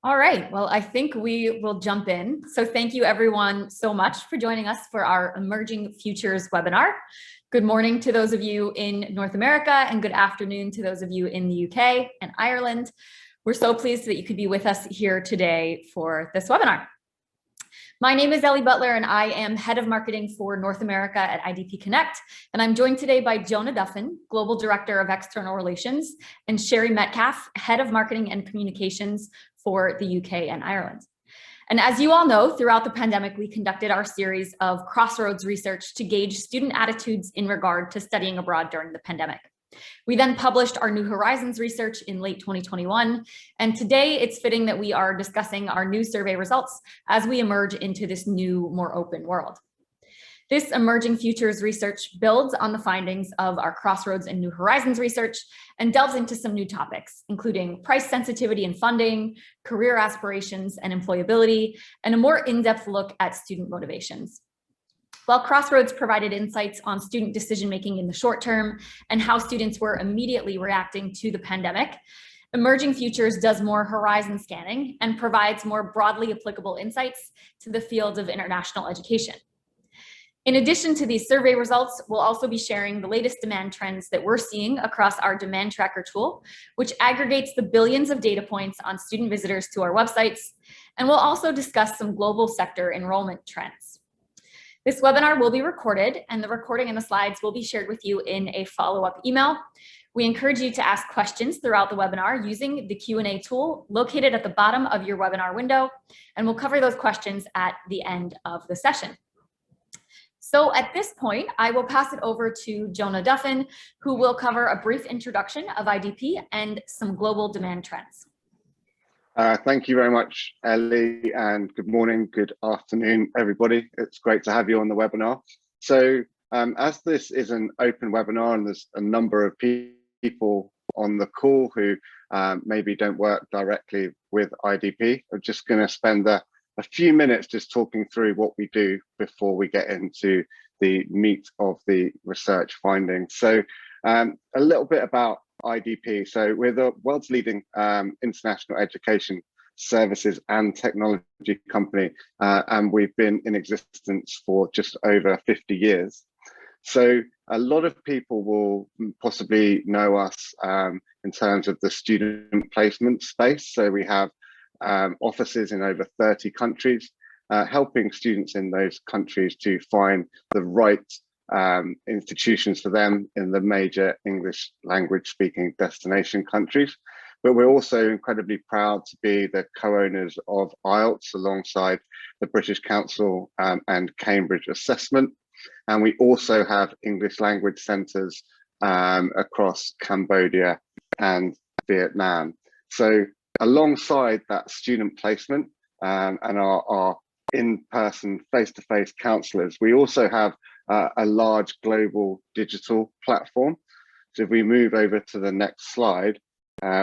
All right, well, I think we will jump in. So thank you everyone so much for joining us for our Emerging Futures webinar. Good morning to those of you in North America and good afternoon to those of you in the UK and Ireland. We're so pleased that you could be with us here today for this webinar. My name is Elle Butler and I am Head of Marketing for North America at IDP Connect. And I'm joined today by Jonah Duffin, Global Director of External Relations, and Cherie Metcalf, Head of Marketing and Communications for the UK and Ireland. And as you all know, throughout the pandemic, we conducted our series of Crossroads research to gauge student attitudes in regard to studying abroad during the pandemic. We then published our New Horizons research in late 2021, and today it's fitting that we are discussing our new survey results as we emerge into this new, more open world. This Emerging Futures research builds on the findings of our Crossroads and New Horizons research and delves into some new topics, including price sensitivity and funding, career aspirations and employability, and a more in-depth look at student motivations. While Crossroads provided insights on student decision-making in the short term and how students were immediately reacting to the pandemic, Emerging Futures does more horizon scanning and provides more broadly applicable insights to the field of international education. In addition to these survey results, we'll also be sharing the latest demand trends that we're seeing across our demand tracker tool, which aggregates the billions of data points on student visitors to our websites. And we'll also discuss some global sector enrollment trends. This webinar will be recorded, and the recording and the slides will be shared with you in a follow-up email. We encourage you to ask questions throughout the webinar using the Q&A tool located at the bottom of your webinar window, and we'll cover those questions at the end of the session. So at this point, I will pass it over to Jonah Duffin, who will cover a brief introduction of IDP and some global demand trends. Thank you very much, Ellie, and good morning, good afternoon, everybody. It's great to have you on the webinar. So as this is an open webinar and there's a number of people on the call who maybe don't work directly with IDP, I'm just going to spend a few minutes just talking through what we do before we get into the meat of the research findings. So a little bit about IDP. So we're the world's leading international education services and technology company, and we've been in existence for just over 50 years. So a lot of people will possibly know us in terms of the student placement space. So we have offices in over 30 countries, helping students in those countries to find the right institutions for them in the major English language speaking destination countries. But we're also incredibly proud to be the co-owners of IELTS alongside the British Council and Cambridge Assessment. And we also have English language centres across Cambodia and Vietnam. So alongside that student placement and our in-person face-to-face counsellors, we also have a large global digital platform. So if we move over to the next slide,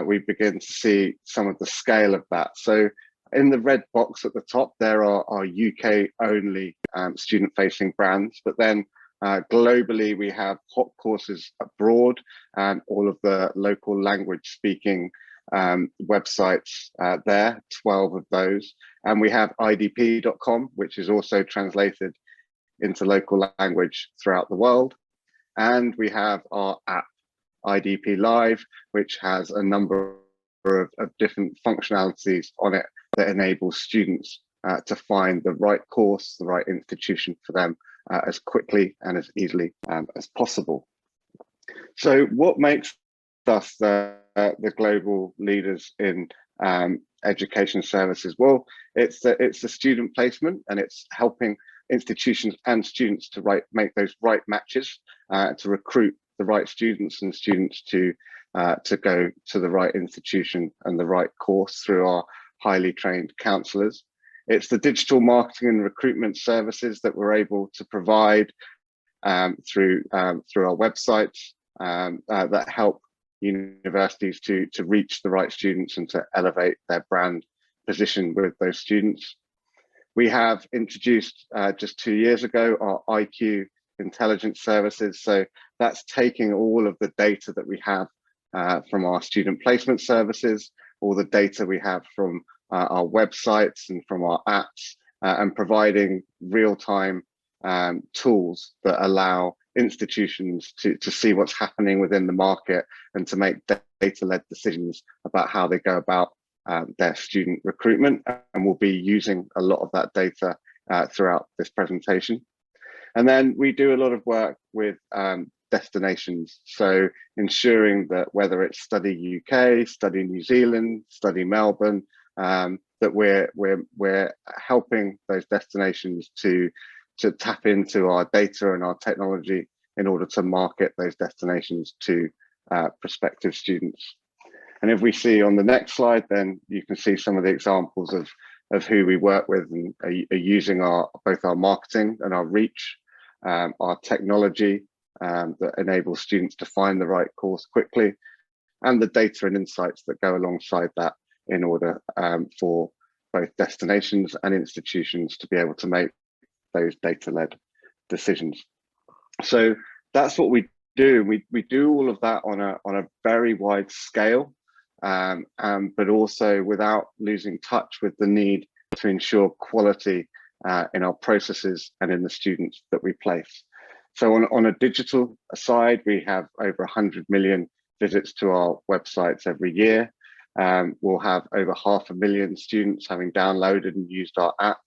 we begin to see some of the scale of that. So in the red box at the top, there are our UK only student-facing brands, but then globally we have hot courses abroad and all of the local language speaking websites there, 12 of those. And we have idp.com, which is also translated into local language throughout the world. And we have our app, IDP Live, which has a number of different functionalities on it that enable students to find the right course, the right institution for them as quickly and as easily as possible. So what makes us the global leaders in education services? Well, it's the student placement, and it's helping institutions and students to make those right matches to recruit the right students and students to go to the right institution and the right course through our highly trained counsellors. It's the digital marketing and recruitment services that we're able to provide through our websites that help universities to reach the right students and to elevate their brand position with those students. We have introduced just 2 years ago our IQ intelligence services. So that's taking all of the data that we have from our student placement services, all the data we have from our websites and from our apps, and providing real-time tools that allow institutions to see what's happening within the market and to make data-led decisions about how they go about their student recruitment. And we'll be using a lot of that data throughout this presentation. And then we do a lot of work with destinations. So ensuring that whether it's Study UK, Study New Zealand, Study Melbourne, that we're helping those destinations to tap into our data and our technology in order to market those destinations to prospective students. And if we see on the next slide, then you can see some of the examples of who we work with and are using both our marketing and our reach, our technology that enables students to find the right course quickly, and the data and insights that go alongside that in order for both destinations and institutions to be able to make those data-led decisions. So that's what we do. We do all of that on a very wide scale, but also without losing touch with the need to ensure quality in our processes and in the students that we place. So on a digital side, we have over 100 million visits to our websites every year. We'll have over 500,000 students having downloaded and used our app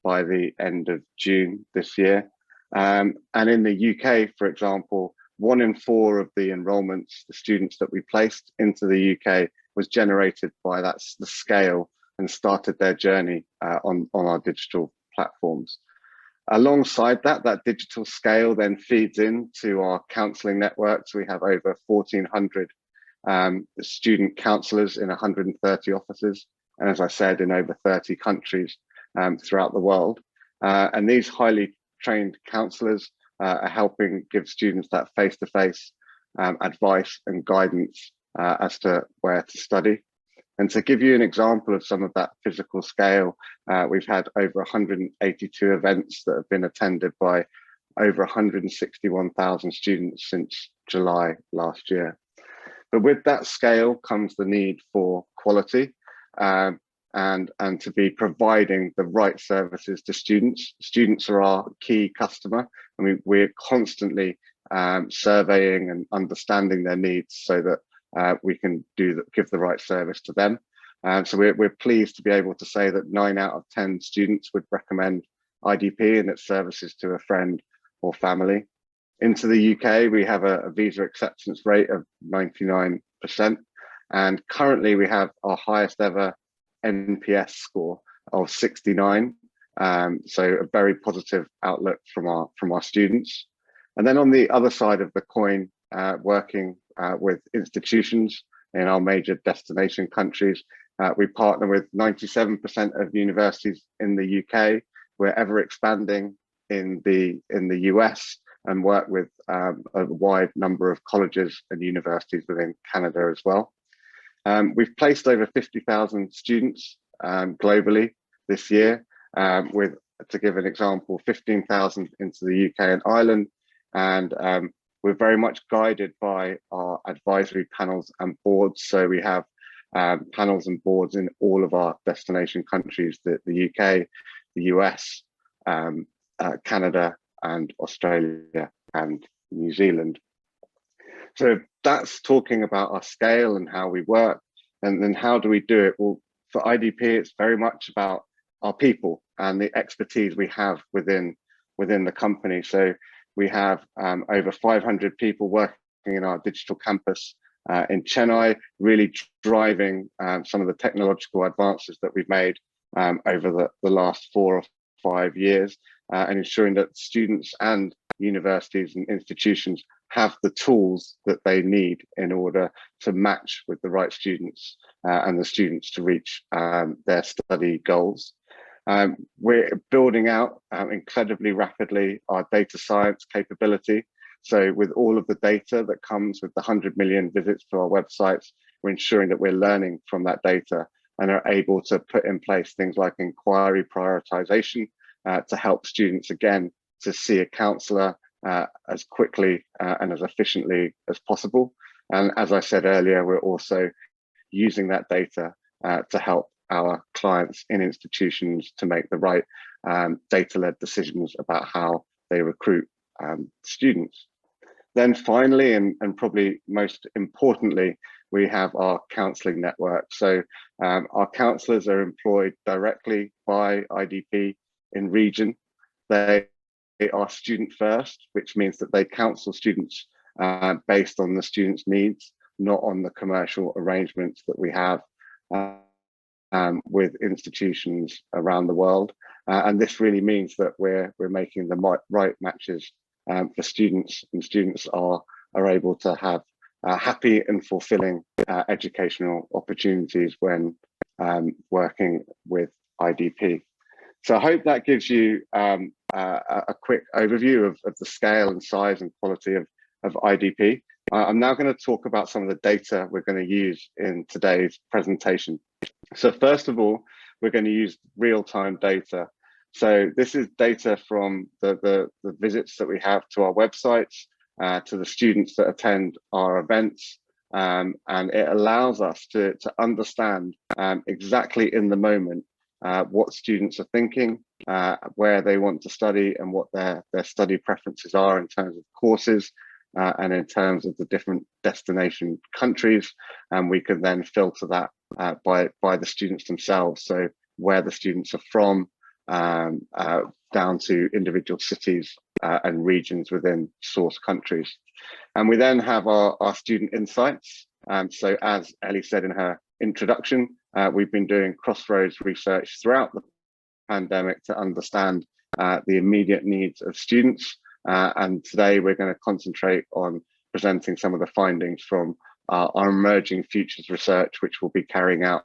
by the end of June this year. And in the UK, for example, 1 in 4 of the enrollments, the students that we placed into the UK, was generated by the scale and started their journey on our digital platforms. Alongside that digital scale then feeds into our counselling networks. We have over 1,400 student counsellors in 130 offices, and as I said, in over 30 countries throughout the world. And these highly trained counsellors are helping give students that face-to-face advice and guidance as to where to study. And to give you an example of some of that physical scale, we've had over 182 events that have been attended by over 161,000 students since July last year. But with that scale comes the need for quality and to be providing the right services to students. Students are our key customer, and we're constantly surveying and understanding their needs so that we can give the right service to them. So we're pleased to be able to say that 9 out of 10 students would recommend IDP and its services to a friend or family. Into the UK, we have a visa acceptance rate of 99%, and currently we have our highest ever NPS score of 69. So a very positive outlook from our students. And then on the other side of the coin, working with institutions in our major destination countries, we partner with 97% of universities in the UK. We're ever expanding in the US and work with a wide number of colleges and universities within Canada as well. We've placed over 50,000 students globally this year, with, to give an example, 15,000 into the UK and Ireland. And we're very much guided by our advisory panels and boards. So we have panels and boards in all of our destination countries, the UK, the US, Canada, and Australia and New Zealand. So that's talking about our scale and how we work. And then how do we do it? Well, for IDP, it's very much about our people and the expertise we have within the company. So we have over 500 people working in our digital campus in Chennai, really driving some of the technological advances that we've made over the last 4 or 5 years, and ensuring that students and universities and institutions have the tools that they need in order to match with the right students and the students to reach their study goals. We're building out incredibly rapidly our data science capability. So with all of the data that comes with the 100 million visits to our websites, we're ensuring that we're learning from that data and are able to put in place things like inquiry prioritization to help students, again, to see a counsellor as quickly and as efficiently as possible. And as I said earlier, we're also using that data to help our clients in institutions to make the right data-led decisions about how they recruit students. Then finally, and probably most importantly, we have our counselling network. So our counsellors are employed directly by IDP in region. They are student first, which means that they counsel students based on the students' needs, not on the commercial arrangements that we have with institutions around the world. And this really means that we're making the right matches for students, and students are able to have happy and fulfilling educational opportunities when working with IDP. So I hope that gives you a quick overview of the scale and size and quality of IDP. I'm now going to talk about some of the data we're going to use in today's presentation. So first of all, we're going to use real-time data. So this is data from the visits that we have to our websites, to the students that attend our events, and it allows us to understand exactly in the moment what students are thinking, where they want to study, and what their study preferences are in terms of courses and in terms of the different destination countries. And we can then filter that by the students themselves. So where the students are from, down to individual cities and regions within source countries. And we then have our student insights. So as Ellie said in her introduction, we've been doing Crossroads research throughout the pandemic to understand the immediate needs of students. And today we're going to concentrate on presenting some of the findings from our emerging futures research, which we'll be carrying out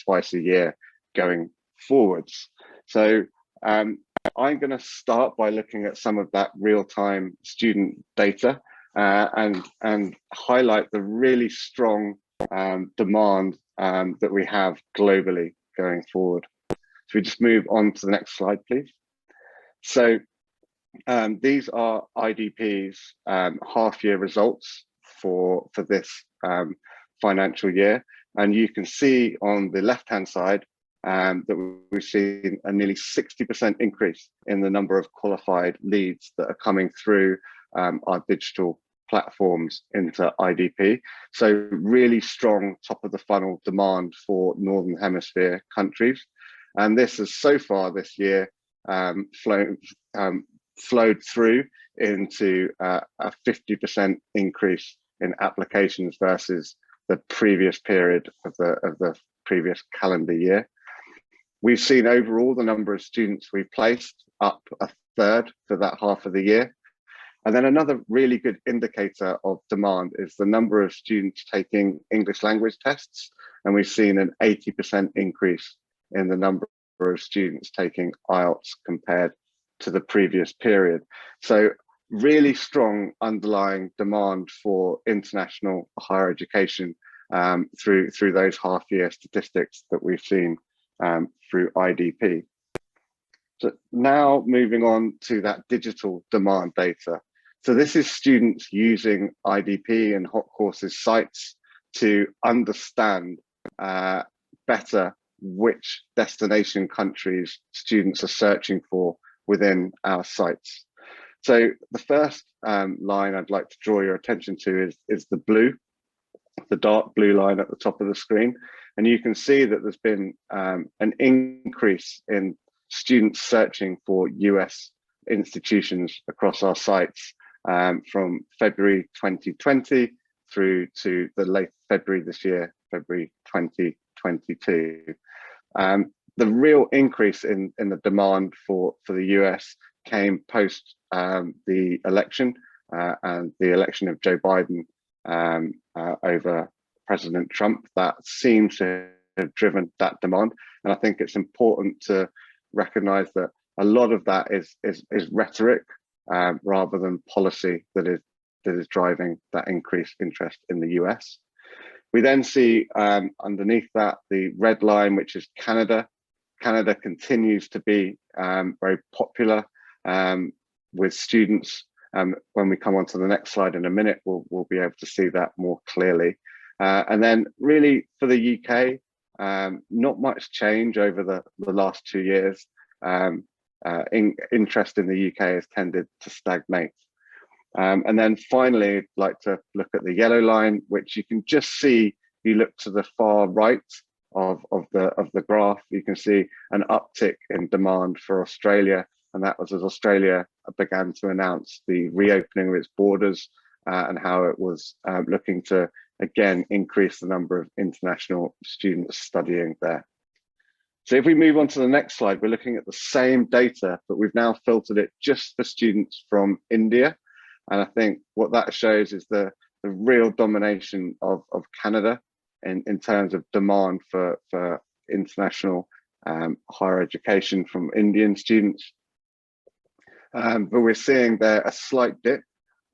twice a year going forwards. So I'm going to start by looking at some of that real-time student data and highlight the really strong demand that we have globally going forward. So we just move on to the next slide, please. So these are IDP's half-year results for this financial year, and you can see on the left-hand side that we've seen a nearly 60% increase in the number of qualified leads that are coming through our digital platforms into IDP. So really strong top of the funnel demand for Northern Hemisphere countries. And this has so far this year flowed through into a 50% increase in applications versus the previous period of the previous calendar year. We've seen overall the number of students we've placed up a third for that half of the year. And then another really good indicator of demand is the number of students taking English language tests. And we've seen an 80% increase in the number of students taking IELTS compared to the previous period. So really strong underlying demand for international higher education through those half-year statistics that we've seen through IDP. So now moving on to that digital demand data. So this is students using IDP and Hot Courses sites to understand better which destination countries students are searching for within our sites. So the first line I'd like to draw your attention to is the dark blue line at the top of the screen. And you can see that there's been an increase in students searching for US institutions across our sites from February 2020 through to the late February this year, February 2022. The real increase in the demand for the US came post the election and the election of Joe Biden over President Trump. That seems to have driven that demand. And I think it's important to recognize that a lot of that is rhetoric rather than policy that is driving that increased interest in the US. We then see underneath that the red line, which is Canada. Canada continues to be very popular with students. When we come on to the next slide in a minute, we'll be able to see that more clearly. And then really for the UK, not much change over the last 2 years. Interest in the UK has tended to stagnate. And then finally, I'd like to look at the yellow line, which you can just see. If you look to the far right of the graph, you can see an uptick in demand for Australia, and that was as Australia began to announce the reopening of its borders and how it was looking to again increase the number of international students studying there. So if we move on to the next slide, we're looking at the same data, but we've now filtered it just for students from India. And I think what that shows is the real domination of Canada in terms of demand for international higher education from Indian students. But we're seeing there a slight dip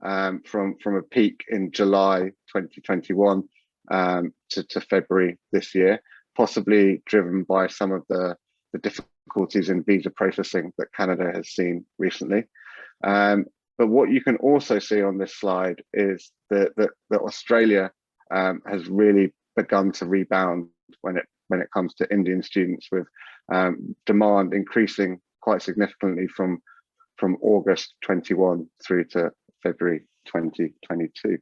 from a peak in July 2021 to February this year, possibly driven by some of the difficulties in visa processing that Canada has seen recently. But what you can also see on this slide is that Australia has really begun to rebound when it comes to Indian students, with demand increasing quite significantly from August 21 through to February 2022.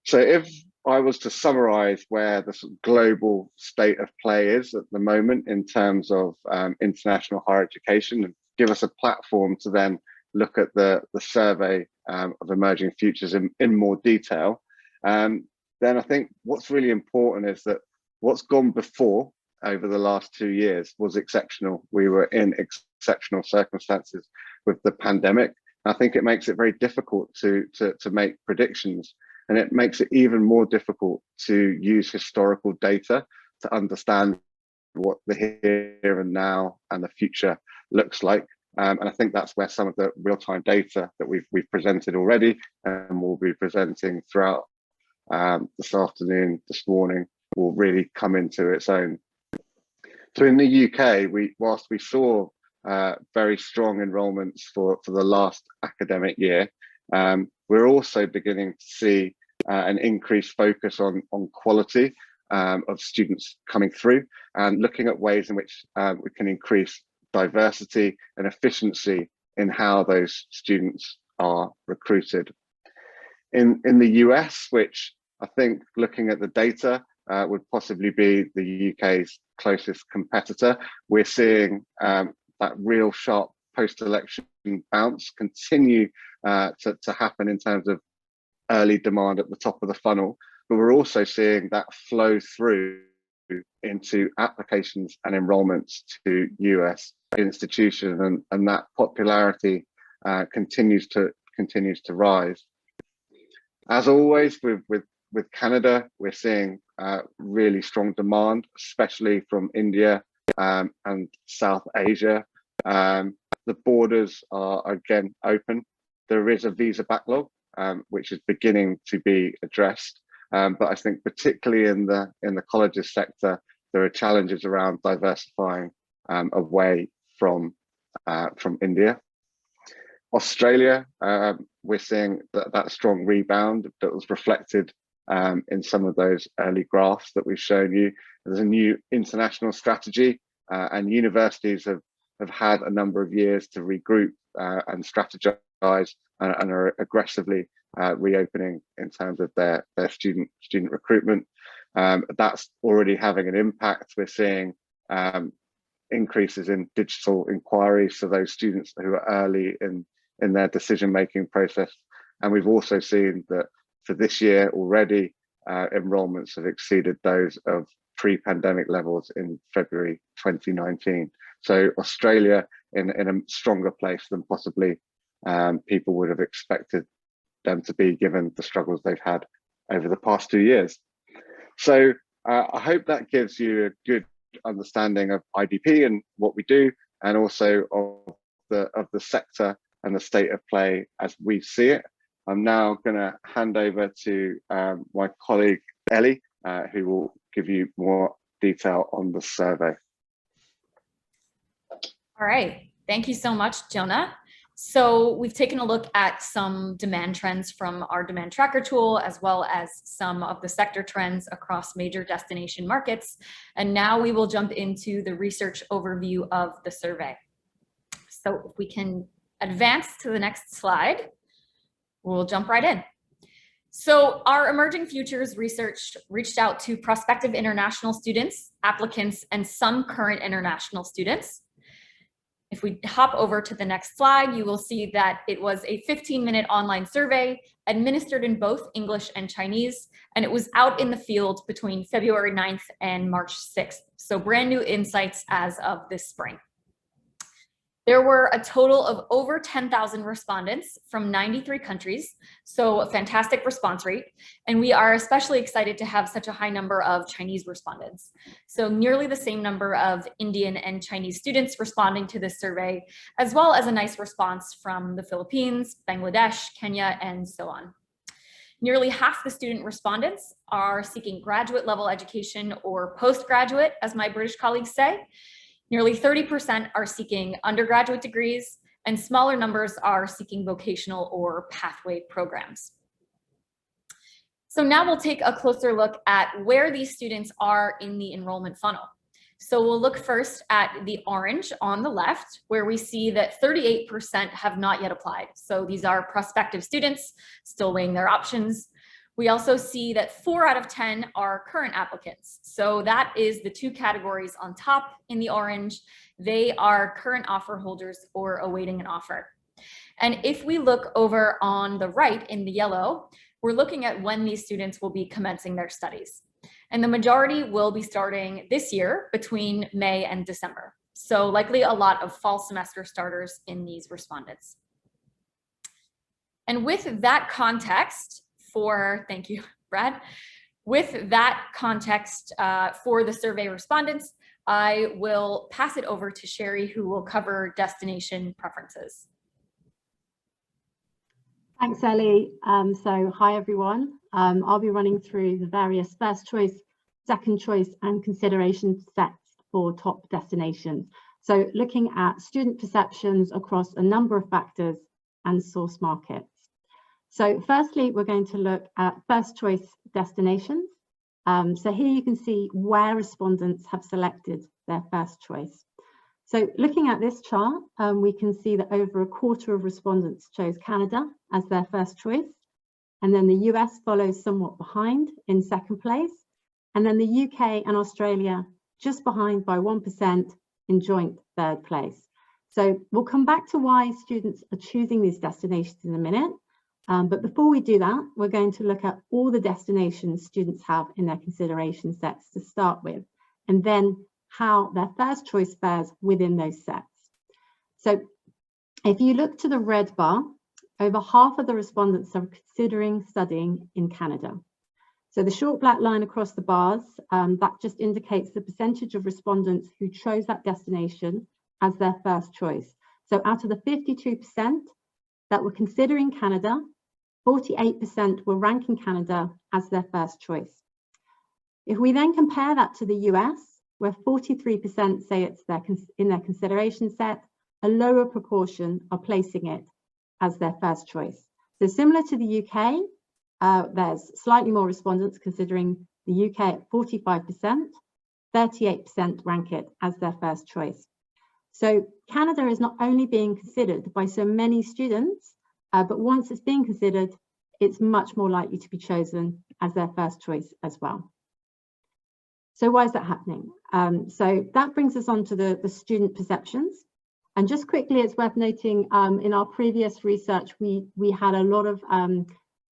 So if I was to summarize where the global state of play is at the moment in terms of international higher education, and give us a platform to then look at the survey of emerging futures in more detail, then I think what's really important is that what's gone before over the last 2 years was exceptional. We were in exceptional circumstances with the pandemic. I think it makes it very difficult to make predictions, and it makes it even more difficult to use historical data to understand what the here and now and the future looks like. And I think that's where some of the real-time data that we've presented already and will be presenting throughout this afternoon, this morning, will really come into its own. So in the UK, whilst we saw very strong enrolments for the last academic year, we're also beginning to see an increased focus on quality of students coming through, and looking at ways in which we can increase diversity and efficiency in how those students are recruited. In the US, which I think, looking at the data, would possibly be the UK's closest competitor, we're seeing that real sharp post-election bounce continue to happen in terms of early demand at the top of the funnel, but we're also seeing that flow through into applications and enrollments to US institutions, and that popularity continues to rise. As always with Canada, we're seeing really strong demand, especially from India and South Asia. The borders are again open. There is a visa backlog, which is beginning to be addressed. But I think particularly in the colleges sector, there are challenges around diversifying away from India. Australia, we're seeing that strong rebound that was reflected in some of those early graphs that we've shown you. There's a new international strategy, and universities have had a number of years to regroup and strategize, and are aggressively reopening in terms of their student recruitment. That's already having an impact. We're seeing increases in digital inquiries for those students who are early in their decision-making process. And we've also seen that for this year already, enrollments have exceeded those of pre-pandemic levels in February 2019. So Australia in a stronger place than possibly people would have expected them to be, given the struggles they've had over the past 2 years. So I hope that gives you a good understanding of IDP and what we do, and also of the sector and the state of play as we see it. I'm now going to hand over to my colleague Elle, who will give you more detail on the survey. All right, thank you so much, Jonah. So we've taken a look at some demand trends from our demand tracker tool, as well as some of the sector trends across major destination markets. And now we will jump into the research overview of the survey. So if we can advance to the next slide, we'll jump right in. So our Emerging Futures research reached out to prospective international students, applicants, and some current international students. If we hop over to the next slide, you will see that it was a 15-minute online survey administered in both English and Chinese, and it was out in the field between February 9th and March 6th. So brand new insights as of this spring. There were a total of over 10,000 respondents from 93 countries, so a fantastic response rate. And we are especially excited to have such a high number of Chinese respondents. So nearly the same number of Indian and Chinese students responding to this survey, as well as a nice response from the Philippines, Bangladesh, Kenya, and so on. Nearly half the student respondents are seeking graduate level education or postgraduate, as my British colleagues say. Nearly 30% are seeking undergraduate degrees, and smaller numbers are seeking vocational or pathway programs. So now we'll take a closer look at where these students are in the enrollment funnel. So we'll look first at the orange on the left, where we see that 38% have not yet applied. So these are prospective students still weighing their options. We also see that 4 out of 10 are current applicants. So that is the two categories on top in the orange. They are current offer holders or awaiting an offer. And if we look over on the right in the yellow, we're looking at when these students will be commencing their studies. And the majority will be starting this year between May and December. So likely a lot of fall semester starters in these respondents. And with that context, thank you, Brad. With that context for the survey respondents, I will pass it over to Cherie, who will cover destination preferences. Thanks, Ellie. So hi, everyone. I'll be running through the various first choice, second choice, and consideration sets for top destinations. So looking at student perceptions across a number of factors and source markets. So firstly, we're going to look at first choice destinations. So here you can see where respondents have selected their first choice. So looking at this chart, we can see that over a quarter of respondents chose Canada as their first choice. And then the US follows somewhat behind in second place. And then the UK and Australia just behind by 1% in joint third place. So we'll come back to why students are choosing these destinations in a minute. But before we do that, we're going to look at all the destinations students have in their consideration sets to start with, and then how their first choice fares within those sets. So if you look to the red bar, over half of the respondents are considering studying in Canada. So the short black line across the bars, that just indicates the percentage of respondents who chose that destination as their first choice. So out of the 52% that were considering Canada, 48% were ranking Canada as their first choice. If we then compare that to the US, where 43% say it's in their consideration set, a lower proportion are placing it as their first choice. So similar to the UK, there's slightly more respondents considering the UK at 45%, 38% rank it as their first choice. So Canada is not only being considered by so many students, but once it's being considered, it's much more likely to be chosen as their first choice as well. So why is that happening? So that brings us on to the student perceptions. And just quickly, it's worth noting, in our previous research, we had a lot of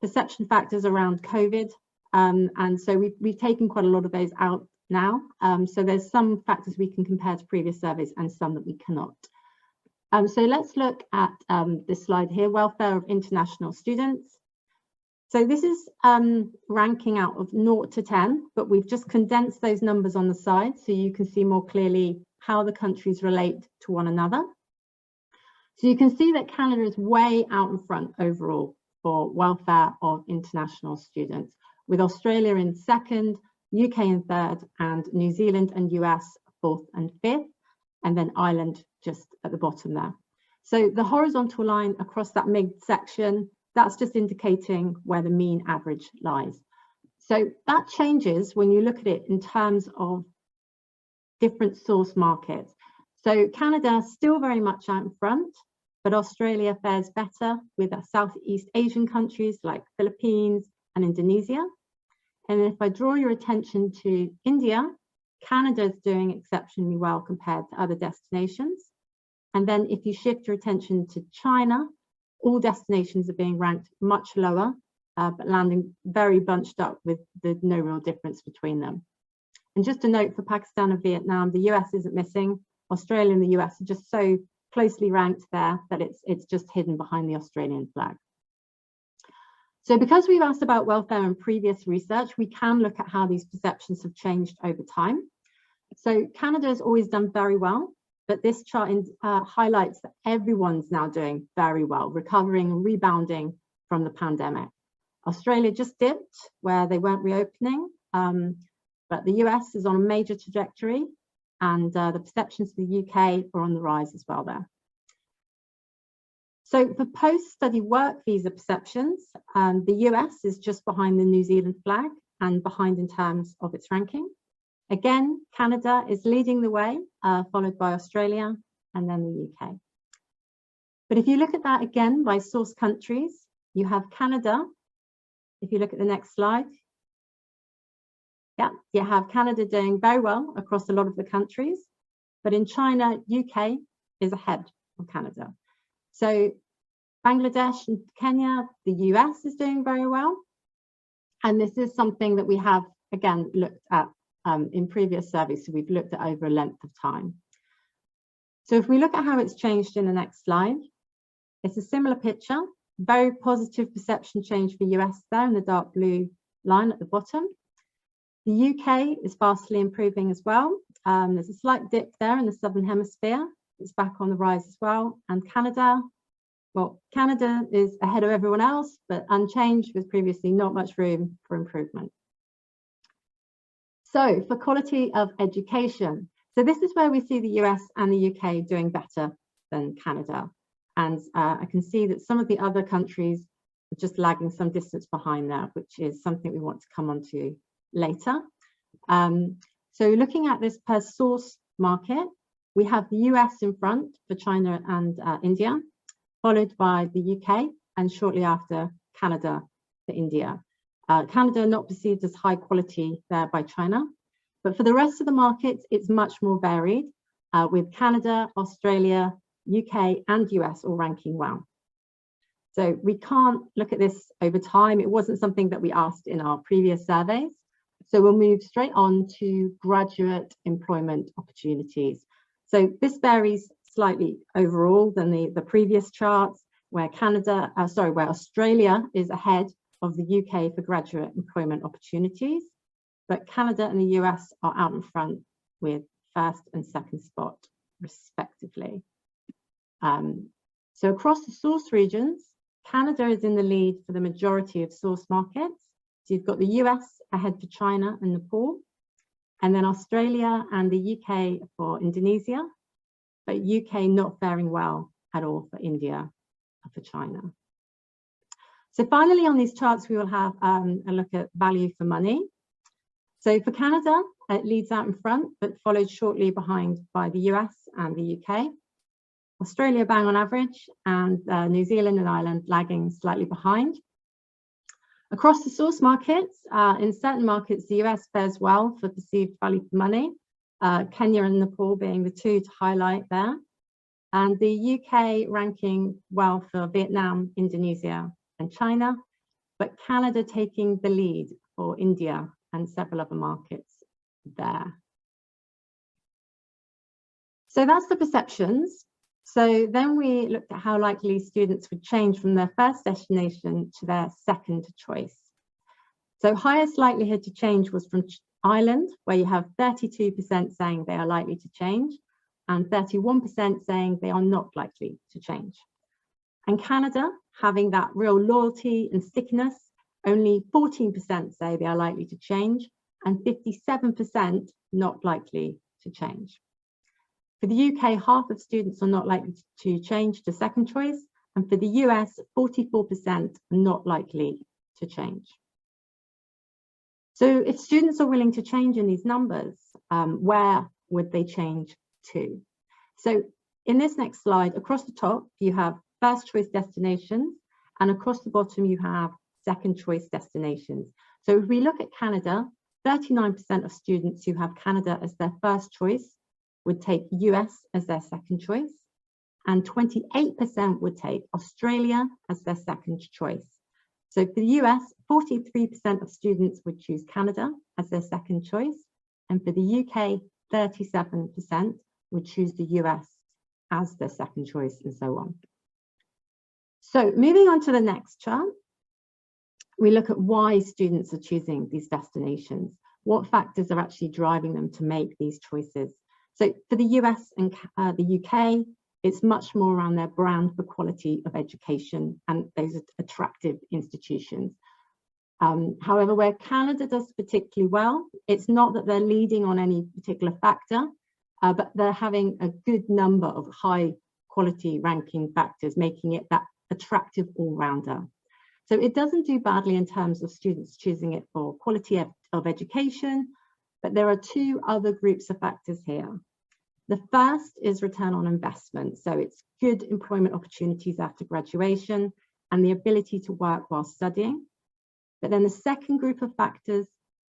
perception factors around COVID. And so we've taken quite a lot of those out now. So there's some factors we can compare to previous surveys and some that we cannot. So let's look at this slide here, welfare of international students. So this is ranking out of 0 to 10, but we've just condensed those numbers on the side so you can see more clearly how the countries relate to one another. So you can see that Canada is way out in front overall for welfare of international students, with Australia in second, UK in third, and New Zealand and US fourth and fifth, and then Ireland just at the bottom there. So the horizontal line across that midsection, that's just indicating where the mean average lies. So that changes when you look at it in terms of different source markets. So Canada still very much out in front, but Australia fares better with Southeast Asian countries like Philippines and Indonesia. And if I draw your attention to India, Canada is doing exceptionally well compared to other destinations. And then if you shift your attention to China, all destinations are being ranked much lower, but landing very bunched up with no real difference between them. And just a note for Pakistan and Vietnam, the US isn't missing. Australia and the US are just so closely ranked there that it's just hidden behind the Australian flag. So because we've asked about welfare in previous research, we can look at how these perceptions have changed over time. So Canada has always done very well, but this chart highlights that everyone's now doing very well, recovering and rebounding from the pandemic. Australia just dipped where they weren't reopening, but the US is on a major trajectory, and the perceptions for the UK are on the rise as well there. So for post-study work visa perceptions, the US is just behind the New Zealand flag and behind in terms of its ranking. Again, Canada is leading the way, followed by Australia and then the UK. But if you look at that again by source countries, you have Canada. If you look at the next slide, yeah, you have Canada doing very well across a lot of the countries, but in China, UK is ahead of Canada. So Bangladesh and Kenya, the US is doing very well. And this is something that we have, again, looked at in previous surveys. So we've looked at over a length of time. So if we look at how it's changed in the next slide, it's a similar picture, very positive perception change for US there in the dark blue line at the bottom. The UK is vastly improving as well. There's a slight dip there in the Southern Hemisphere. It's back on the rise as well. And Canada, well, Canada is ahead of everyone else, but unchanged with previously not much room for improvement. So for quality of education, so this is where we see the US and the UK doing better than Canada. And I can see that some of the other countries are just lagging some distance behind there, which is something we want to come on to later. So looking at this per source market, we have the US in front for China and India, followed by the UK, and shortly after Canada for India. Canada not perceived as high quality there by China, but for the rest of the markets, it's much more varied, with Canada, Australia, UK and US all ranking well. So we can't look at this over time. It wasn't something that we asked in our previous surveys. So we'll move straight on to graduate employment opportunities. So this varies slightly overall than the previous charts, where where Australia is ahead of the UK for graduate employment opportunities, but Canada and the US are out in front with first and second spot respectively. So across the source regions, Canada is in the lead for the majority of source markets. So you've got the US ahead for China and Nepal, and then Australia and the UK for Indonesia, but UK not faring well at all for India or for China. So finally on these charts, we will have a look at value for money. So for Canada, it leads out in front, but followed shortly behind by the US and the UK. Australia bang on average, and New Zealand and Ireland lagging slightly behind. Across the source markets, in certain markets, the US fares well for perceived value for money, Kenya and Nepal being the two to highlight there, and the UK ranking well for Vietnam, Indonesia and China, but Canada taking the lead for India and several other markets there. So that's the perceptions. So then we looked at how likely students would change from their first destination to their second choice. So highest likelihood to change was from Ireland, where you have 32% saying they are likely to change and 31% saying they are not likely to change. And Canada, having that real loyalty and stickiness, only 14% say they are likely to change and 57% not likely to change. For the UK, half of students are not likely to change to second choice, and for the US, 44% are not likely to change. So if students are willing to change in these numbers, where would they change to? So in this next slide, across the top, you have first choice destinations, and across the bottom, you have second choice destinations. So if we look at Canada, 39% of students who have Canada as their first choice would take US as their second choice, and 28% would take Australia as their second choice. So for the US, 43% of students would choose Canada as their second choice, and for the UK, 37% would choose the US as their second choice, and so on. So moving on to the next chart, we look at why students are choosing these destinations. What factors are actually driving them to make these choices? So for the US and the UK, it's much more around their brand for quality of education and those attractive institutions. However, where Canada does particularly well, it's not that they're leading on any particular factor, but they're having a good number of high quality ranking factors, making it that attractive all-rounder. So it doesn't do badly in terms of students choosing it for quality of education, but there are two other groups of factors here. The first is return on investment. So it's good employment opportunities after graduation and the ability to work while studying. But then the second group of factors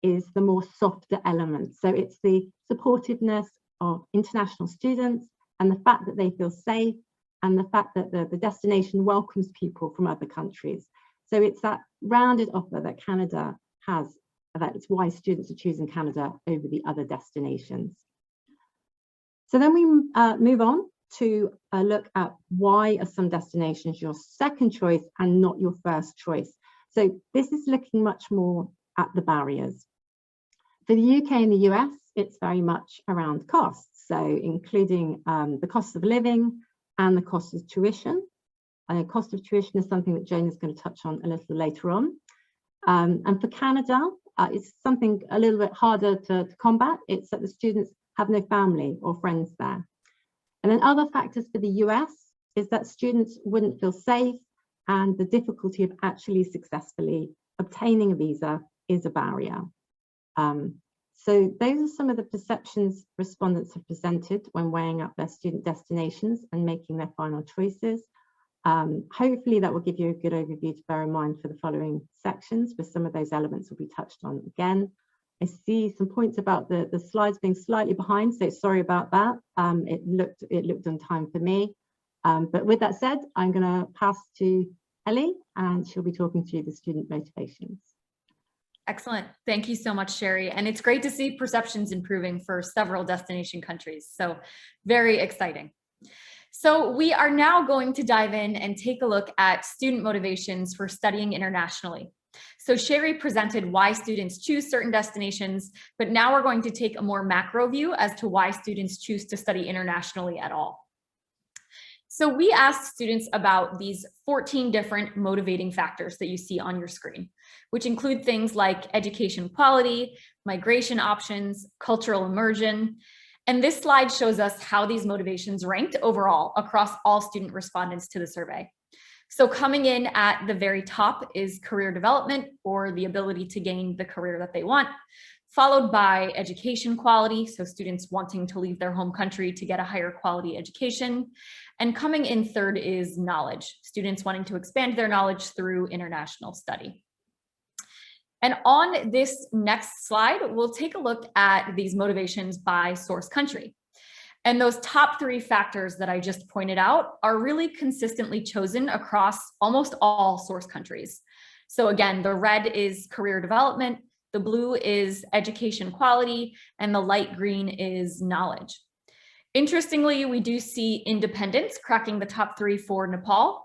is the more softer elements. So it's the supportiveness of international students and the fact that they feel safe and the fact that the destination welcomes people from other countries. So it's that rounded offer that Canada has, that it's why students are choosing Canada over the other destinations. So then we move on to look at why are some destinations your second choice and not your first choice. So this is looking much more at the barriers. For the UK and the US, it's very much around costs. So including the cost of living and the cost of tuition. Cost of tuition is something that Jane is going to touch on a little later on. And for Canada, it's something a little bit harder to combat. It's that the students have no family or friends there. And then other factors for the US is that students wouldn't feel safe, and the difficulty of actually successfully obtaining a visa is a barrier. So those are some of the perceptions respondents have presented when weighing up their student destinations and making their final choices. Hopefully that will give you a good overview to bear in mind for the following sections, where some of those elements will be touched on again. I see some points about the slides being slightly behind, so sorry about that. It looked on time for me. But with that said, I'm going to pass to Elle, and she'll be talking to you the student motivations. Excellent. Thank you so much, Cherie. And it's great to see perceptions improving for several destination countries. So very exciting. So we are now going to dive in and take a look at student motivations for studying internationally. So Cherie presented why students choose certain destinations, but now we're going to take a more macro view as to why students choose to study internationally at all. So we asked students about these 14 different motivating factors that you see on your screen, which include things like education quality, migration options, cultural immersion. And this slide shows us how these motivations ranked overall across all student respondents to the survey. So coming in at the very top is career development, or the ability to gain the career that they want, followed by education quality, so students wanting to leave their home country to get a higher quality education. And coming in third is knowledge, students wanting to expand their knowledge through international study. And on this next slide, we'll take a look at these motivations by source country. And those top three factors that I just pointed out are really consistently chosen across almost all source countries. So again, the red is career development, the blue is education quality, and the light green is knowledge. Interestingly, we do see independence cracking the top three for Nepal.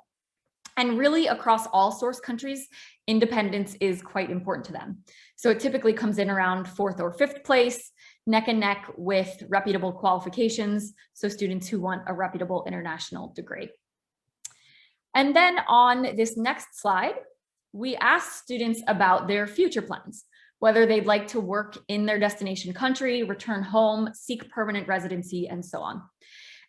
And really across all source countries, independence is quite important to them. So it typically comes in around 4th or 5th place, neck and neck with reputable qualifications, so students who want a reputable international degree. And then on this next slide, we asked students about their future plans, whether they'd like to work in their destination country, return home, seek permanent residency, and so on.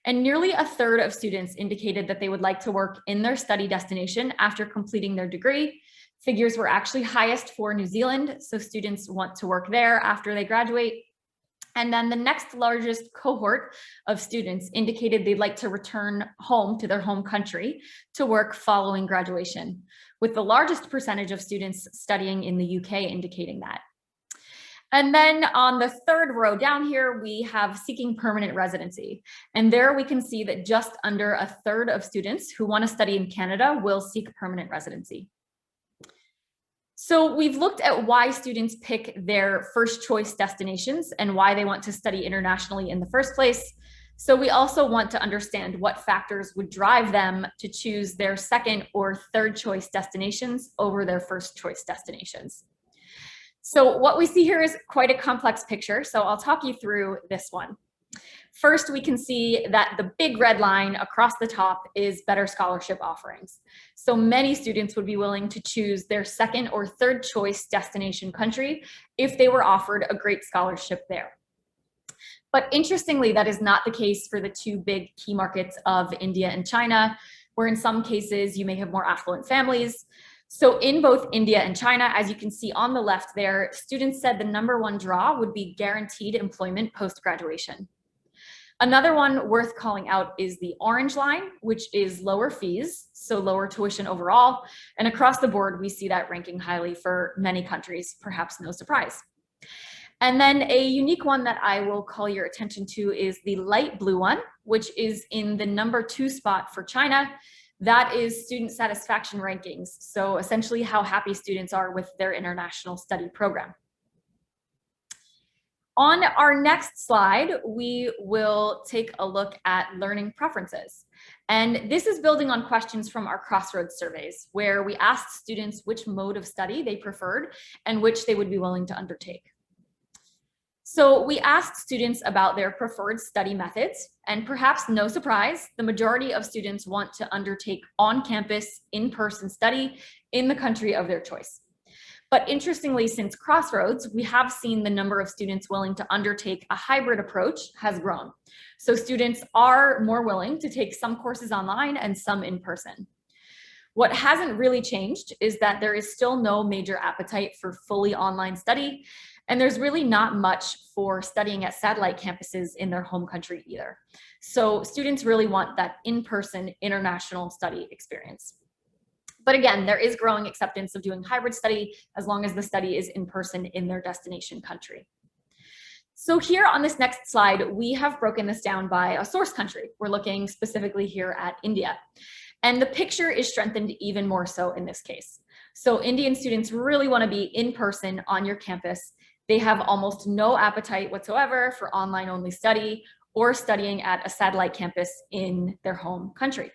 And nearly a third of students indicated that they would like to work in their study destination after completing their degree. Figures were actually highest for New Zealand, so students want to work there after they graduate. And then the next largest cohort of students indicated they'd like to return home to their home country to work following graduation, with the largest percentage of students studying in the UK indicating that. And then on the third row down here, we have seeking permanent residency. And there we can see that just under a third of students who want to study in Canada will seek permanent residency. So we've looked at why students pick their first choice destinations and why they want to study internationally in the first place. So we also want to understand what factors would drive them to choose their second or third choice destinations over their first choice destinations. So what we see here is quite a complex picture, so I'll talk you through this one. First, we can see that the big red line across the top is better scholarship offerings. So many students would be willing to choose their second or third choice destination country if they were offered a great scholarship there. But interestingly, that is not the case for the two big key markets of India and China, where in some cases you may have more affluent families. So in both India and China, as you can see on the left there, students said the #1 draw would be guaranteed employment post-graduation. Another one worth calling out is the orange line, which is lower fees, so lower tuition overall. And across the board, we see that ranking highly for many countries, perhaps no surprise. And then a unique one that I will call your attention to is the light blue one, which is in the #2 spot for China. That is student satisfaction rankings. So essentially how happy students are with their international study program. On our next slide, we will take a look at learning preferences. And this is building on questions from our Crossroads surveys, where we asked students which mode of study they preferred and which they would be willing to undertake. So we asked students about their preferred study methods, and perhaps no surprise, the majority of students want to undertake on-campus, in-person study in the country of their choice. But interestingly, since Crossroads, we have seen the number of students willing to undertake a hybrid approach has grown. So students are more willing to take some courses online and some in person. What hasn't really changed is that there is still no major appetite for fully online study, and there's really not much for studying at satellite campuses in their home country either. So students really want that in-person international study experience. But again, there is growing acceptance of doing hybrid study as long as the study is in person in their destination country. So here on this next slide, we have broken this down by a source country. We're looking specifically here at India. And the picture is strengthened even more so in this case. So Indian students really want to be in person on your campus. They have almost no appetite whatsoever for online only study or studying at a satellite campus in their home country.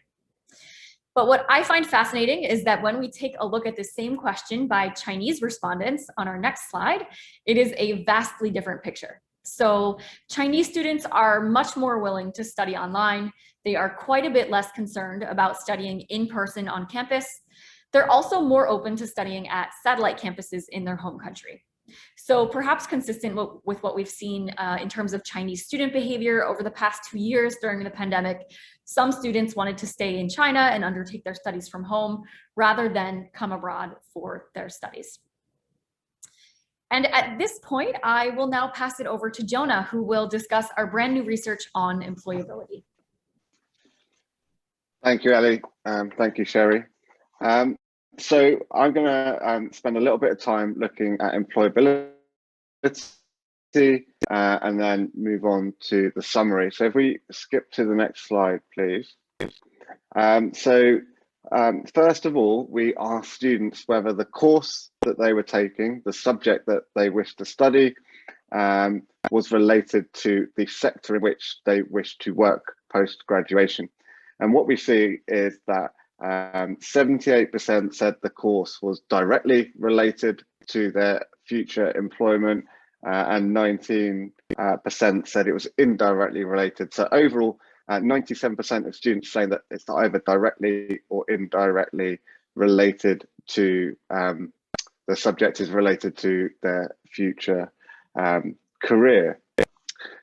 But what I find fascinating is that when we take a look at the same question by Chinese respondents on our next slide, it is a vastly different picture. So Chinese students are much more willing to study online. They are quite a bit less concerned about studying in person on campus. They're also more open to studying at satellite campuses in their home country. So perhaps consistent with what we've seen in terms of Chinese student behavior over the past 2 years during the pandemic, some students wanted to stay in China and undertake their studies from home rather than come abroad for their studies. And at this point, I will now pass it over to Jonah, who will discuss our brand new research on employability. Thank you, Ellie. Thank you, Cherie. So I'm going to spend a little bit of time looking at employability and then move on to the summary. So if we skip to the next slide, please. First of all, we asked students whether the course that they were taking, the subject that they wished to study, was related to the sector in which they wished to work post-graduation. And what we see is that 78% said the course was directly related to their future employment, and 19% said it was indirectly related. So overall, 97% of students say that it's either directly or indirectly related to the subject is related to their future career,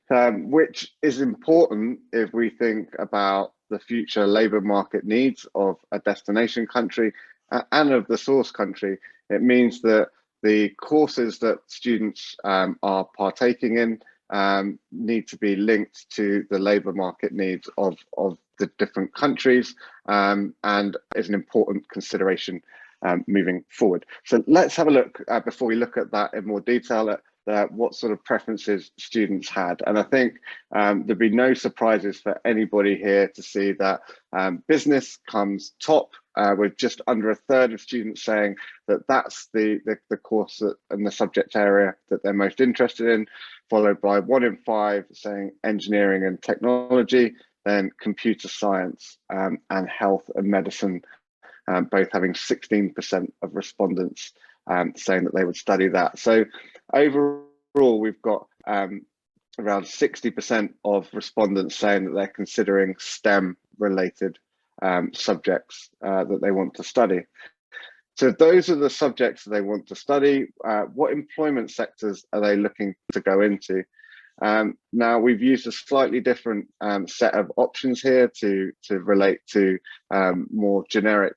which is important if we think about the future labour market needs of a destination country and of the source country. It means that the courses that students are partaking in need to be linked to the labour market needs of the different countries, and is an important consideration moving forward. So let's have a look before we look at that in more detail at what sort of preferences students had. And I think there'd be no surprises for anybody here to see that business comes top, with just under a third of students saying that that's the course and the subject area that they're most interested in, followed by 1 in 5 saying engineering and technology, then computer science and health and medicine, both having 16% of respondents saying that they would study that. So overall, we've got around 60% of respondents saying that they're considering STEM related subjects that they want to study. So those are the subjects that they want to study. What employment sectors are they looking to go into? Now, we've used a slightly different set of options here to relate to more generic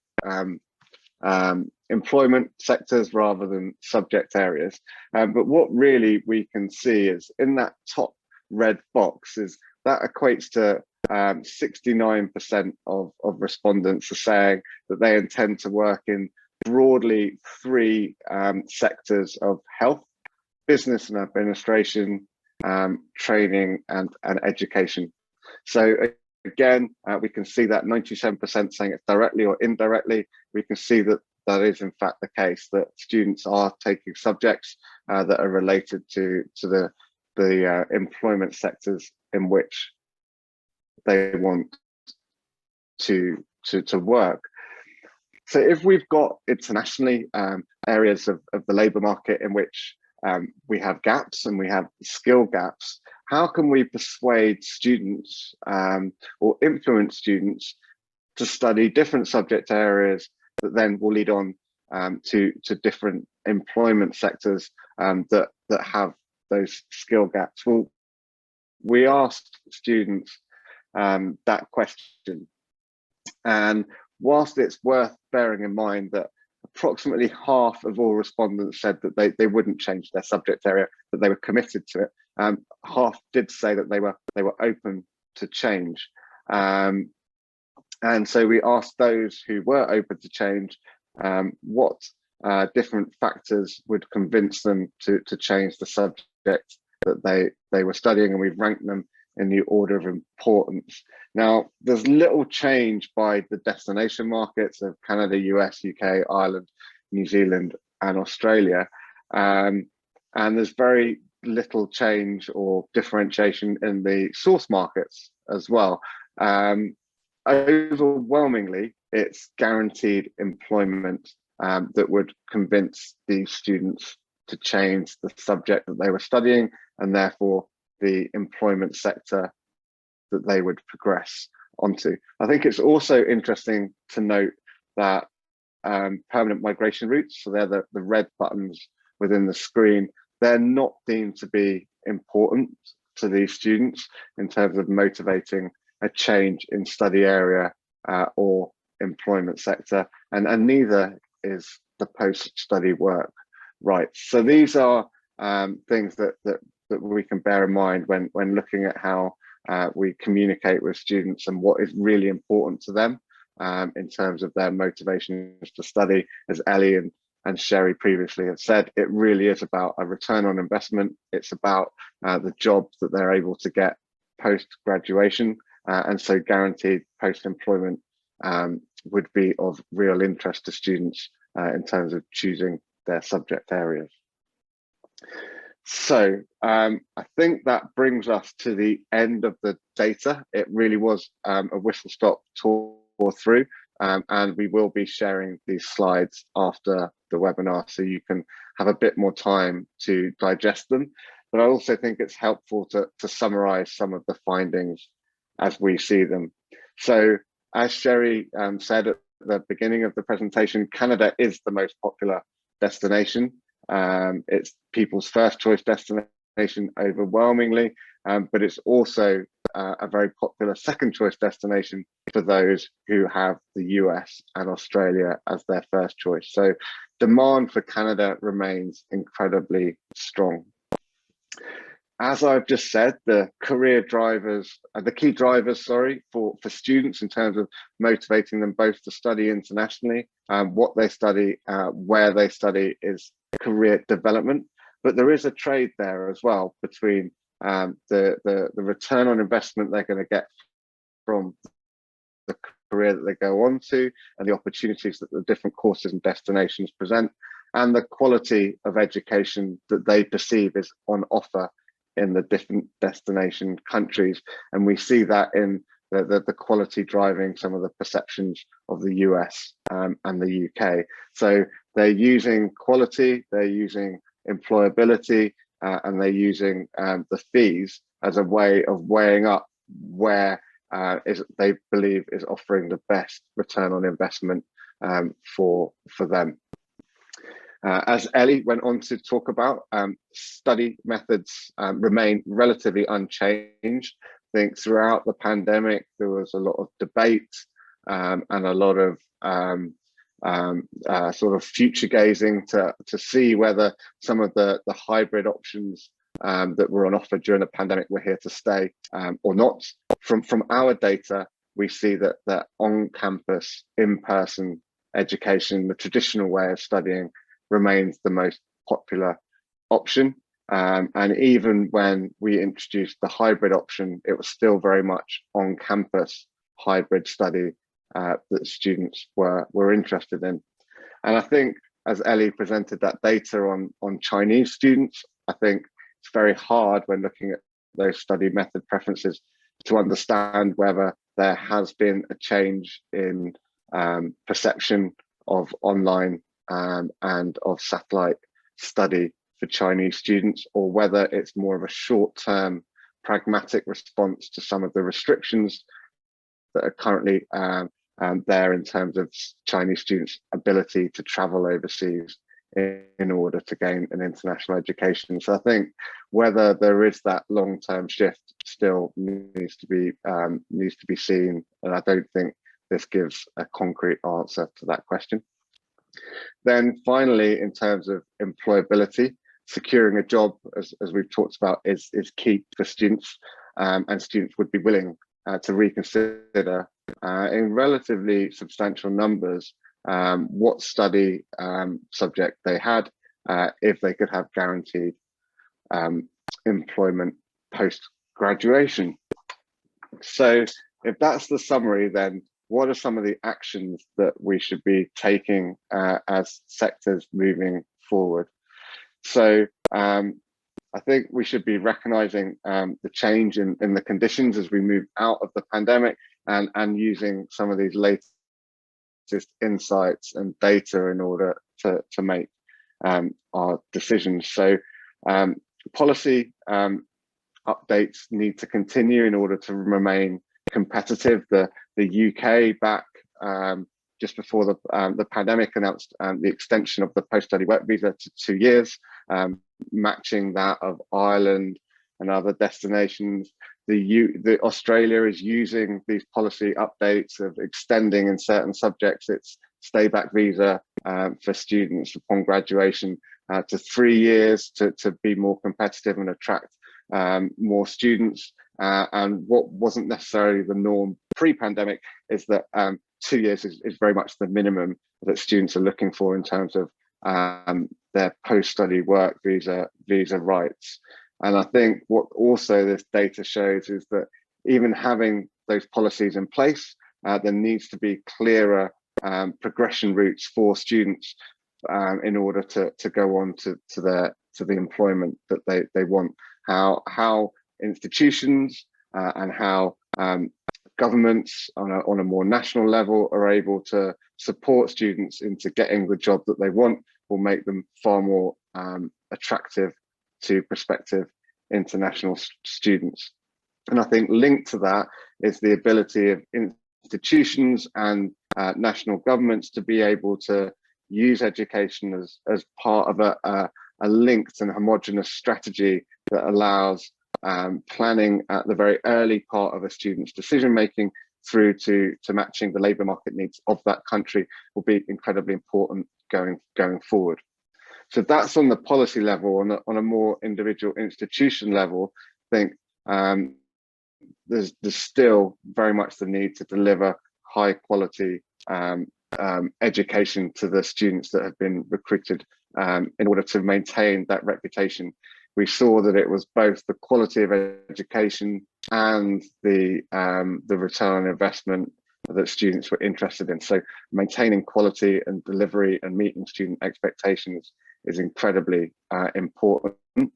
employment sectors rather than subject areas. But what really we can see is in that top red box is that equates to 69% of respondents are saying that they intend to work in broadly 3 sectors of health, business and administration, training and education. So again, we can see that 97% saying it's directly or indirectly. We can see that that is in fact the case, that students are taking subjects that are related to the employment sectors in which they want to work. So if we've got internationally areas of the labour market in which we have gaps and we have skill gaps, how can we persuade students or influence students to study different subject areas that then will lead on to different employment sectors that have those skill gaps? Well, we asked students that question, and whilst it's worth bearing in mind that approximately half of all respondents said that they wouldn't change their subject area, that they were committed to it, half did say that they were open to change. And so we asked those who were open to change what different factors would convince them to change the subject that they were studying, and we've ranked them in the order of importance. Now, there's little change by the destination markets of Canada, US, UK, Ireland, New Zealand, and Australia. And there's very little change or differentiation in the source markets as well. Overwhelmingly, it's guaranteed employment that would convince these students to change the subject that they were studying, and therefore the employment sector that they would progress onto. I think it's also interesting to note that permanent migration routes, so they're the red buttons within the screen, they're not deemed to be important to these students in terms of motivating a change in study area or employment sector, and neither is the post-study work rights. So these are things that we can bear in mind when looking at how we communicate with students and what is really important to them in terms of their motivations to study. As Ellie and Cherie previously have said, it really is about a return on investment. It's about the jobs that they're able to get post-graduation, and so guaranteed post-employment would be of real interest to students in terms of choosing their subject areas. So I think that brings us to the end of the data. It really was a whistle-stop tour through, and we will be sharing these slides after the webinar so you can have a bit more time to digest them. But I also think it's helpful to summarize some of the findings as we see them. So as Cherie said at the beginning of the presentation, Canada is the most popular destination. It's people's first choice destination overwhelmingly, but it's also a very popular second choice destination for those who have the US and Australia as their first choice. So demand for Canada remains incredibly strong. As I've just said, the career drivers, the key drivers, for students in terms of motivating them both to study internationally, what they study, where they study, is career development. But there is a trade there as well between the return on investment they're going to get from the career that they go on to and the opportunities that the different courses and destinations present, and the quality of education that they perceive is on offer in the different destination countries. And we see that in the quality driving some of the perceptions of the US and the UK. So they're using quality, they're using employability, and they're using the fees as a way of weighing up where they believe is offering the best return on investment for them. As Ellie went on to talk about, study methods remain relatively unchanged. I think throughout the pandemic, there was a lot of debate and a lot of sort of future gazing to see whether some of the hybrid options that were on offer during the pandemic were here to stay or not. From our data, we see that on-campus, in-person education, the traditional way of studying, remains the most popular option. And even when we introduced the hybrid option, it was still very much on-campus hybrid study that students were interested in. And I think, as Ellie presented that data on Chinese students, I think it's very hard when looking at those study method preferences to understand whether there has been a change in perception of online and of satellite study for Chinese students, or whether it's more of a short-term pragmatic response to some of the restrictions that are currently there in terms of Chinese students' ability to travel overseas in order to gain an international education. So I think whether there is that long-term shift still needs to be seen, and I don't think this gives a concrete answer to that question. Then finally, in terms of employability, securing a job, as we've talked about, is key for students, and students would be willing to reconsider in relatively substantial numbers what study subject they had if they could have guaranteed employment post-graduation. So if that's the summary, then what are some of the actions that we should be taking as sectors moving forward? So I think we should be recognizing the change in the conditions as we move out of the pandemic, and using some of these latest insights and data in order to make our decisions. So policy updates need to continue in order to remain competitive. The UK back just before the pandemic announced the extension of the post-study work visa to 2 years, matching that of Ireland and other destinations. The Australia is using these policy updates of extending in certain subjects its stay back visa for students upon graduation to 3 years to be more competitive and attract more students. And what wasn't necessarily the norm pre-pandemic is that 2 years is very much the minimum that students are looking for in terms of their post-study work visa rights. And I think what also this data shows is that even having those policies in place, there needs to be clearer progression routes for students in order to go on to the employment that they want. How institutions and how governments on a more national level are able to support students into getting the job that they want will make them far more attractive to prospective international students. And I think linked to that is the ability of institutions and national governments to be able to use education as part of a linked and homogenous strategy that allows planning at the very early part of a student's decision making through to matching the labour market needs of that country will be incredibly important going forward. So that's on the policy level. On a more individual institution level, I think there's still very much the need to deliver high quality education to the students that have been recruited in order to maintain that reputation. We saw that it was both the quality of education and the return on investment that students were interested in. So maintaining quality and delivery and meeting student expectations is incredibly important. And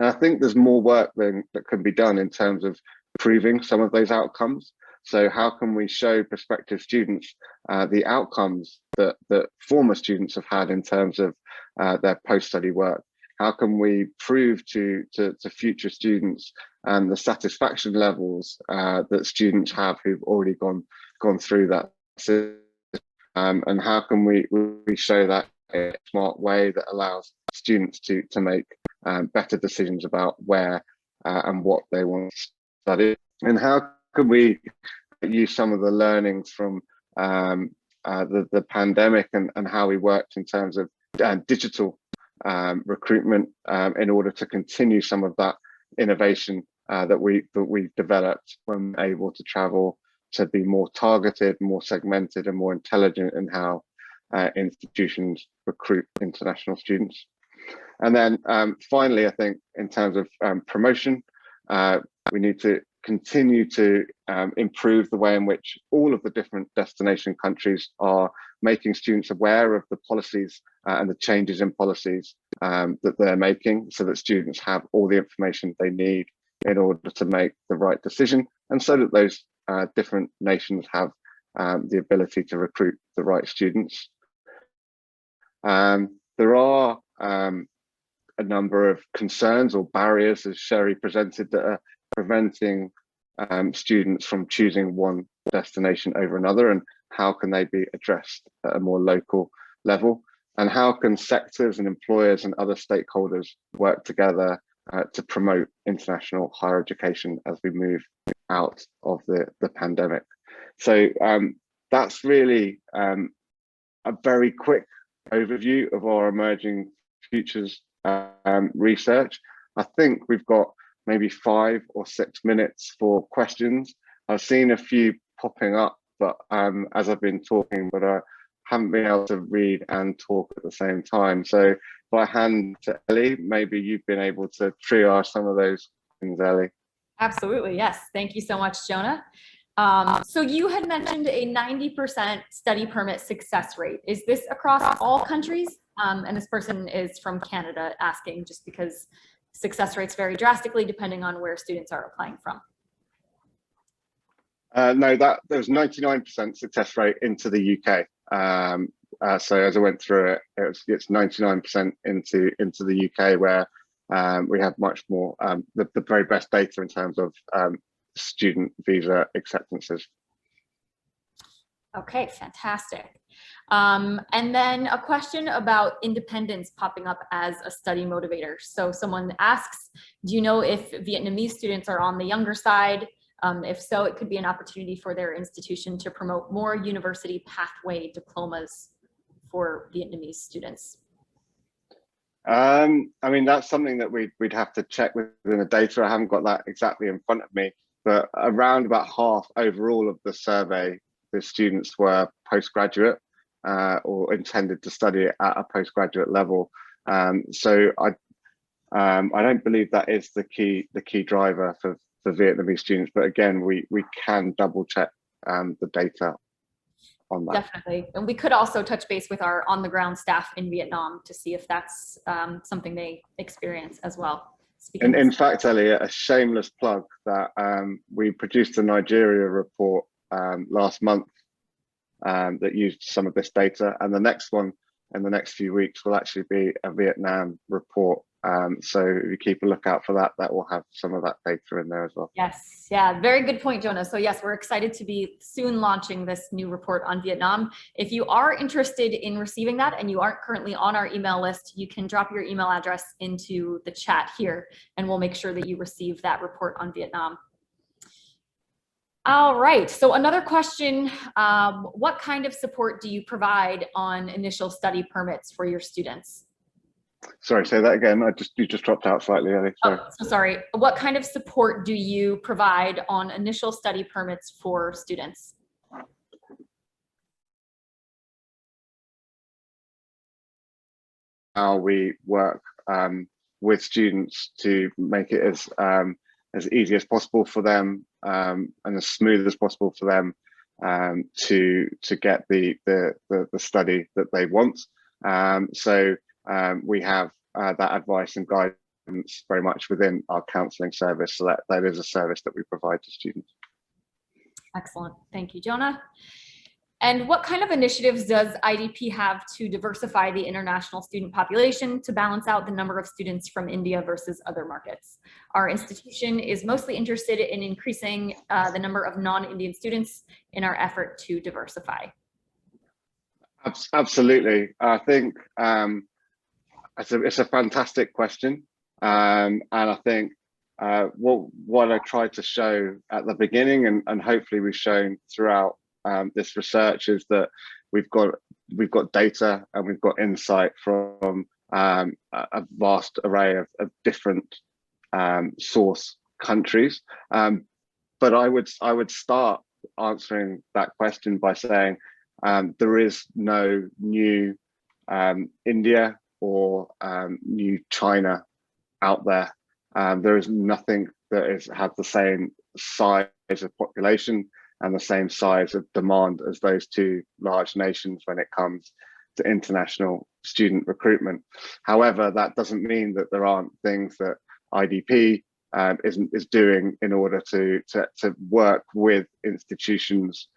I think there's more work that can be done in terms of proving some of those outcomes. So how can we show prospective students the outcomes that former students have had in terms of their post-study work? How can we prove to future students and the satisfaction levels that students have who've already gone through that system? And how can we show that in a smart way that allows students to make better decisions about where and what they want to study? And how can we use some of the learnings from the pandemic and how we worked in terms of digital recruitment in order to continue some of that innovation that we've developed when we're able to travel, to be more targeted, more segmented, and more intelligent in how institutions recruit international students. And then finally, I think in terms of promotion, we need to continue to improve the way in which all of the different destination countries are making students aware of the policies and the changes in policies that they're making, so that students have all the information they need in order to make the right decision, and so that those different nations have the ability to recruit the right students. There are a number of concerns or barriers, as Cherie presented, that are preventing students from choosing one destination over another, and how can they be addressed at a more local level, and how can sectors and employers and other stakeholders work together to promote international higher education as we move out of the pandemic. So that's really a very quick overview of our emerging futures research. I think we've got maybe 5 or 6 minutes for questions. I've seen a few popping up, but as I've been talking, but I haven't been able to read and talk at the same time. So if I hand to Elle, maybe you've been able to triage some of those things, Elle. Absolutely, yes. Thank you so much, Jonah. So you had mentioned a 90% study permit success rate. Is this across all countries? And this person is from Canada asking, just because success rates vary drastically depending on where students are applying from. No, there was 99% success rate into the UK. So as I went through it, it's 99% into the UK, where we have much more the very best data in terms of student visa acceptances. Okay, fantastic. And then a question about independence popping up as a study motivator. So someone asks, do you know if Vietnamese students are on the younger side? If so, it could be an opportunity for their institution to promote more university pathway diplomas for Vietnamese students. I mean, that's something that we'd have to check within the data. I haven't got that exactly in front of me, but around about half overall of the survey, the students were postgraduate or intended to study at a postgraduate level. So I don't believe that is the key driver for Vietnamese students, but again, we can double check the data on that. Definitely. And we could also touch base with our on the ground staff in Vietnam to see if that's something they experience as well. In fact, Elliot, a shameless plug that we produced a Nigeria report last month that used some of this data, and the next one in the next few weeks will actually be a Vietnam report. So if you keep a lookout for that, that will have some of that data in there as well. Yes, yeah, very good point, Jonah. So yes, we're excited to be soon launching this new report on Vietnam. If you are interested in receiving that and you aren't currently on our email list, you can drop your email address into the chat here and we'll make sure that you receive that report on Vietnam. All right, so another question, what kind of support do you provide on initial study permits for your students? Sorry, say that again. You just dropped out slightly, Ellie. Sorry. Oh, so sorry. What kind of support do you provide on initial study permits for students? How we work with students to make it as easy as possible for them and as smooth as possible for them to get the study that they want. So we have that advice and guidance very much within our counselling service. So that is a service that we provide to students. Excellent. Thank you, Jonah. And what kind of initiatives does IDP have to diversify the international student population to balance out the number of students from India versus other markets? Our institution is mostly interested in increasing the number of non-Indian students in our effort to diversify. Absolutely. I think it's a fantastic question. And I think what I tried to show at the beginning and hopefully we've shown throughout this research is that we've got data and we've got insight from a vast array of different source countries. But I would start answering that question by saying there is no new India or new China out there. There is nothing that has the same size of population and the same size of demand as those two large nations when it comes to international student recruitment. However, that doesn't mean that there aren't things that IDP is doing in order to work with institutions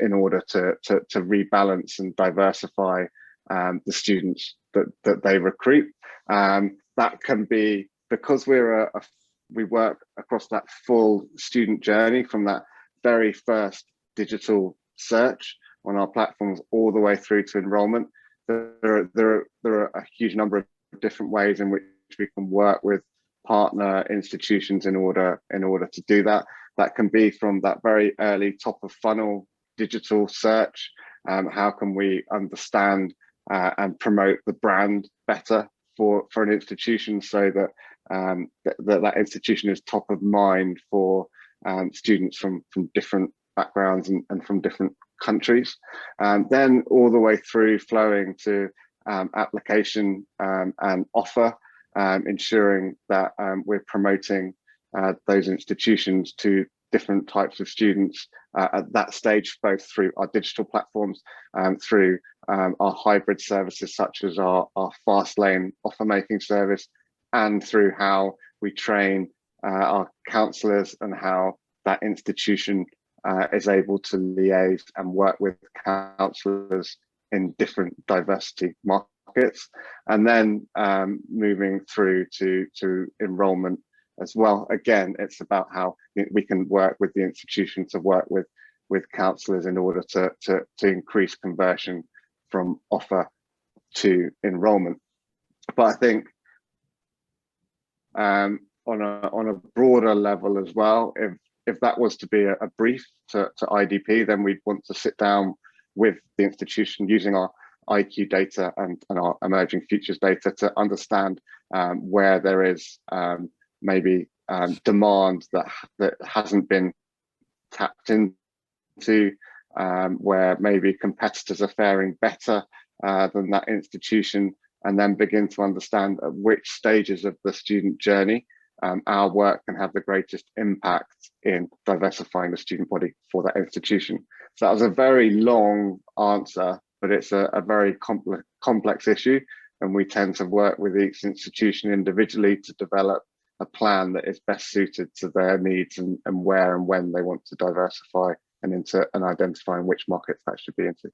in order to rebalance and diversify the students that they recruit. That can be because we work across that full student journey from that very first digital search on our platforms all the way through to enrollment. There are a huge number of different ways in which we can work with partner institutions in order to do that. That can be from that very early top of funnel digital search. How can we understand and promote the brand better for an institution so that that institution is top of mind for students from different backgrounds and from different countries, then all the way through flowing to application and offer, ensuring that we're promoting those institutions to different types of students at that stage, both through our digital platforms, through our hybrid services such as our fast lane offer making service, and through how we train our counsellors and how that institution is able to liaise and work with counsellors in different diversity markets, and then moving through to enrolment as well. Again, it's about how we can work with the institution to work with counsellors in order to increase conversion from offer to enrolment. But I think on a broader level as well, if that was to be a brief to IDP, then we'd want to sit down with the institution using our IQ data and our emerging futures data to understand where there is maybe demand that hasn't been tapped into, where maybe competitors are faring better than that institution, and then begin to understand at which stages of the student journey our work can have the greatest impact in diversifying the student body for that institution. So that was a very long answer, but it's a very complex issue, and we tend to work with each institution individually to develop a plan that is best suited to their needs and where and when they want to diversify and identifying which markets that should be into.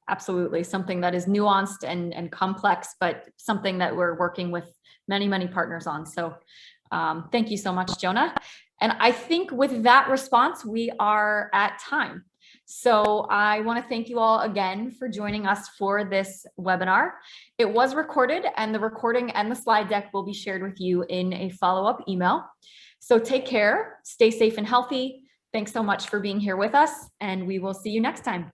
absolutely. Something that is nuanced and complex, but something that we're working with many, many partners on. So thank you so much, Jonah. And I think with that response, we are at time. So I want to thank you all again for joining us for this webinar. It was recorded, and the recording and the slide deck will be shared with you in a follow-up email. So take care, stay safe and healthy. Thanks so much for being here with us, and we will see you next time.